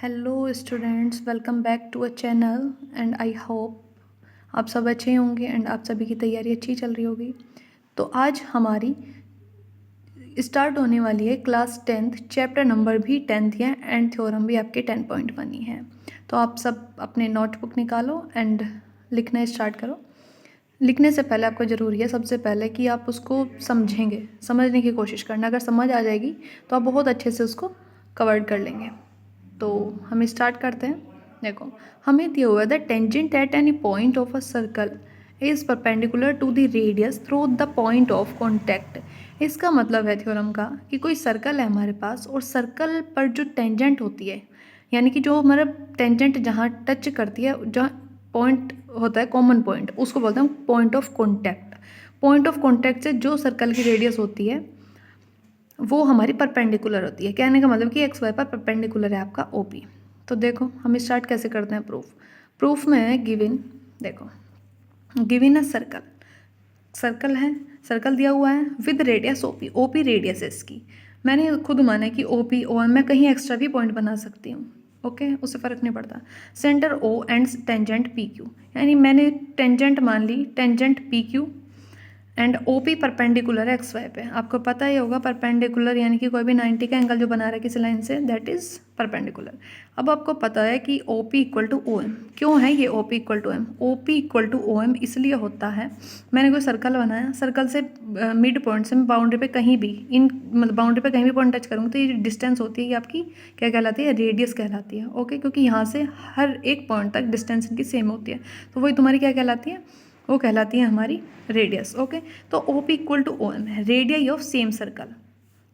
Hello students, welcome back to a channel and I hope आप सब अच्छे होंगे एंड आप सभी की तैयारी अच्छी चल रही होगी। तो आज हमारी स्टार्ट होने वाली है क्लास 10th, चैप्टर नंबर भी 10th है एंड थ्योरम भी आपके 10.1 ही है। तो आप सब अपने नोटबुक निकालो एंड लिखना स्टार्ट करो। लिखने से पहले आपको ज़रूरी है सबसे पहले कि आप उसको समझेंगे, समझने की कोशिश करना। अगर समझ आ जाएगी तो आप बहुत अच्छे से उसको कवर कर लेंगे। तो हम स्टार्ट करते हैं। देखो, हमें दिया हुआ है the tangent at any point of a circle is perpendicular to the radius through the point of contact. इसका मतलब है थ्योरम का कि कोई सर्कल है हमारे पास और सर्कल पर जो टेंजेंट होती है, यानी कि जो हमारा टेंजेंट जहाँ टच करती है, जहाँ पॉइंट होता है कॉमन पॉइंट, उसको बोलते हैं point of contact. Point of contact से जो सर्कल की रेडियस होती है वो हमारी परपेंडिकुलर होती है। कहने का मतलब कि एक्स वाई पर परपेंडिकुलर है आपका ओपी। तो देखो हम स्टार्ट कैसे करते हैं प्रूफ में है गिवन। देखो, गिवन अ सर्कल, सर्कल है, सर्कल दिया हुआ है with radius OP. OP radius है इसकी। मैंने खुद माना है कि ओपी और मैं कहीं एक्स्ट्रा भी पॉइंट बना सकती हूँ, ओके, उससे फ़र्क नहीं पड़ता। Centre O and tangent P Q, यानी मैंने टेंजेंट मान ली, tangent P Q and O P perpendicular है एक्स वाई पे। आपको पता ही होगा परपेंडिकुलर यानी कि कोई भी 90 का एंगल जो बना रहा है किसी लाइन से, दैट इज़ परपेंडिकुलर। अब आपको पता है कि O P equal to O M. क्यों है ये O P equal to M? O P equal to O M इसलिए होता है, मैंने कोई सर्कल बनाया, सर्कल से मिड पॉइंट से बाउंड्री पे कहीं भी इन मतलब बाउंड्री पे कहीं भी पॉइंट टच करूँगी तो ये डिस्टेंस होती है, ये आपकी क्या कहलाती है? रेडियस कहलाती है, ओके। क्योंकि यहाँ से हर एक पॉइंट तक डिस्टेंस इनकी सेम होती है, तो वही तुम्हारी क्या कहलाती है? वो कहलाती है हमारी रेडियस, ओके। तो O P equal to O M है रेडियस ऑफ सेम सर्कल,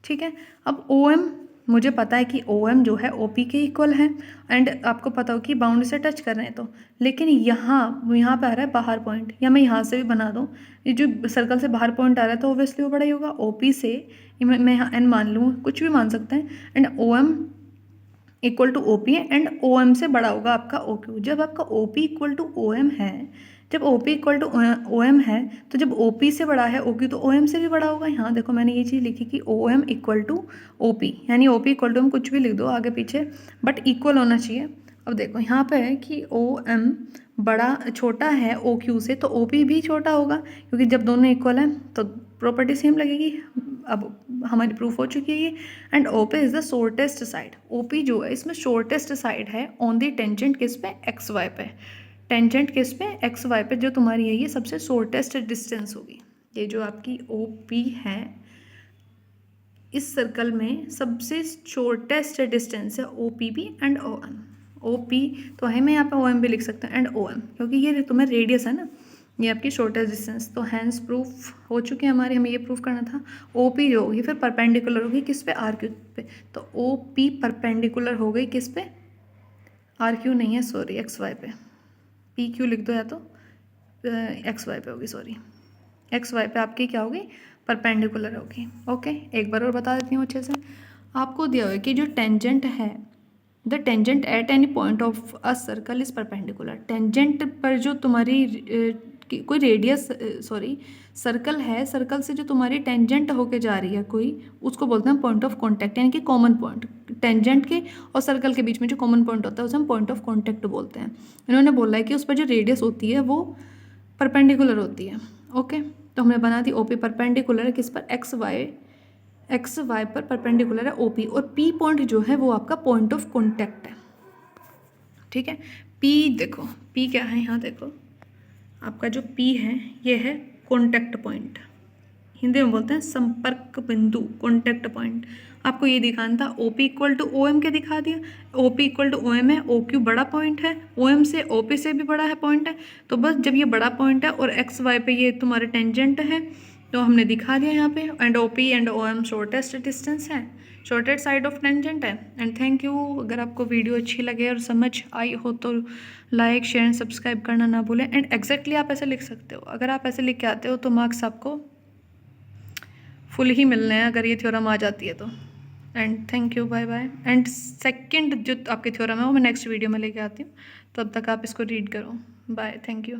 ठीक है। अब ओ एम मुझे पता है कि ओ एम जो है ओ पी के इक्वल है एंड आपको पता हो कि बाउंड्री से टच कर रहे हैं, तो लेकिन यहाँ पे आ रहा है बाहर पॉइंट, या मैं यहाँ से भी बना दूँ, ये जो सर्कल से बाहर पॉइंट आ रहा है तो ऑब्वियसली वो बड़ा ही होगा ओ पी से। मैं यहाँ एन मान लूँ, कुछ भी मान सकते हैं, and O M equal to O P है एंड ओ एम से बड़ा होगा आपका ओ क्यू। जब आपका O P equal to O M है, जब O P equal to O M है, तो जब ओ पी से बड़ा है ओ क्यू तो ओ एम से भी बड़ा होगा। यहाँ देखो मैंने ये चीज़ लिखी कि O M equal to O P, यानी ओ पी इक्वल टू, हम कुछ भी लिख दो आगे पीछे बट इक्वल होना चाहिए। अब देखो यहाँ पे है कि ओ एम बड़ा छोटा है ओ क्यू से, तो ओ पी भी छोटा होगा, क्योंकि जब दोनों इक्वल हैं तो प्रॉपर्टी सेम लगेगी। अब हमारी प्रूफ हो चुकी है ये। And O P is the shortest side. O P जो है इसमें शॉर्टेस्ट साइड है ऑन दी टेंजेंट किस पे? एक्स वाई पे। टेंजेंट किस पे? एक्स वाई पे। जो तुम्हारी है ये सबसे शॉर्टेस्ट डिस्टेंस होगी। ये जो आपकी ओ पी है इस सर्कल में सबसे शॉर्टेस्ट डिस्टेंस है ओ पी भी and O M. O P तो है, मैं यहाँ पे ओ एम भी लिख सकता हूँ एंड ओ एम, क्योंकि ये तुम्हें रेडियस है ना, ये आपकी शॉर्टेस्ट डिस्टेंस। तो हैंस प्रूफ हो चुके हैं हमारे, हमें ये प्रूफ करना था। ओ पी जो होगी फिर परपेंडिकुलर होगी किस पे? आर क्यू पे। तो ओ पी परपेंडिकुलर हो गई किस पे? आर क्यू नहीं है, सॉरी, एक्स वाई पे। पी क्यू लिख दो या तो एक्स वाई पे होगी, सॉरी, एक्स वाई पे आपकी क्या होगी? परपेंडिकुलर होगी, ओके। एक बार और बता देती हूँ अच्छे से। आपको दिया हुआ है कि जो टेंजेंट है, the tangent at any point of a circle is perpendicular. Tangent पर जो तुम्हारी कोई रेडियस, सॉरी, सर्कल है, सर्कल से जो तुम्हारी टेंजेंट होके जा रही है कोई, उसको बोलते हैं पॉइंट ऑफ कॉन्टैक्ट, यानी कि कॉमन पॉइंट। टेंजेंट के और सर्कल के बीच में जो कॉमन पॉइंट होता है उसे हम पॉइंट ऑफ कॉन्टैक्ट बोलते हैं। इन्होंने बोला है कि उस पर जो रेडियस होती है वो परपेंडिकुलर होती है, ओके। तो हमने बना दी ओपी परपेंडिकुलर है किस पर? एक्स वाई पर परपेंडिकुलर है ओपी, और पी पॉइंट जो है वो आपका पॉइंट ऑफ कॉन्टैक्ट है, ठीक है। पी देखो, पी क्या है, यहाँ देखो, आपका जो पी है ये है कॉन्टैक्ट पॉइंट, हिंदी में बोलते हैं संपर्क बिंदु, कॉन्टैक्ट पॉइंट। आपको ये दिखाना था O P equal to O M के दिखा दिया। O P equal to O M है, ओ क्यू बड़ा पॉइंट है, ओ एम से ओ पी से भी बड़ा है पॉइंट है, तो बस जब ये बड़ा पॉइंट है और एक्स वाई पे ये तुम्हारे टेंजेंट है तो हमने दिखा दिया यहाँ पे। And O P and O M shortest distance है, शॉर्टेस्ट साइड ऑफ टेंजेंट है। And thank you. अगर आपको वीडियो अच्छी लगे और समझ आई हो तो लाइक शेयर एंड सब्सक्राइब करना ना भूलें। एंड एग्जैक्टली आप ऐसे लिख सकते हो, अगर आप ऐसे लिख के आते हो तो मार्क्स आपको फुल ही मिलने हैं अगर ये थ्योरम आ जाती है तो। And thank you, bye bye. And second जो आपकी थ्योरम है वो मैं नेक्स्ट वीडियो में लेके आती हूँ, तब तक आप इसको रीड करो। Bye, thank you.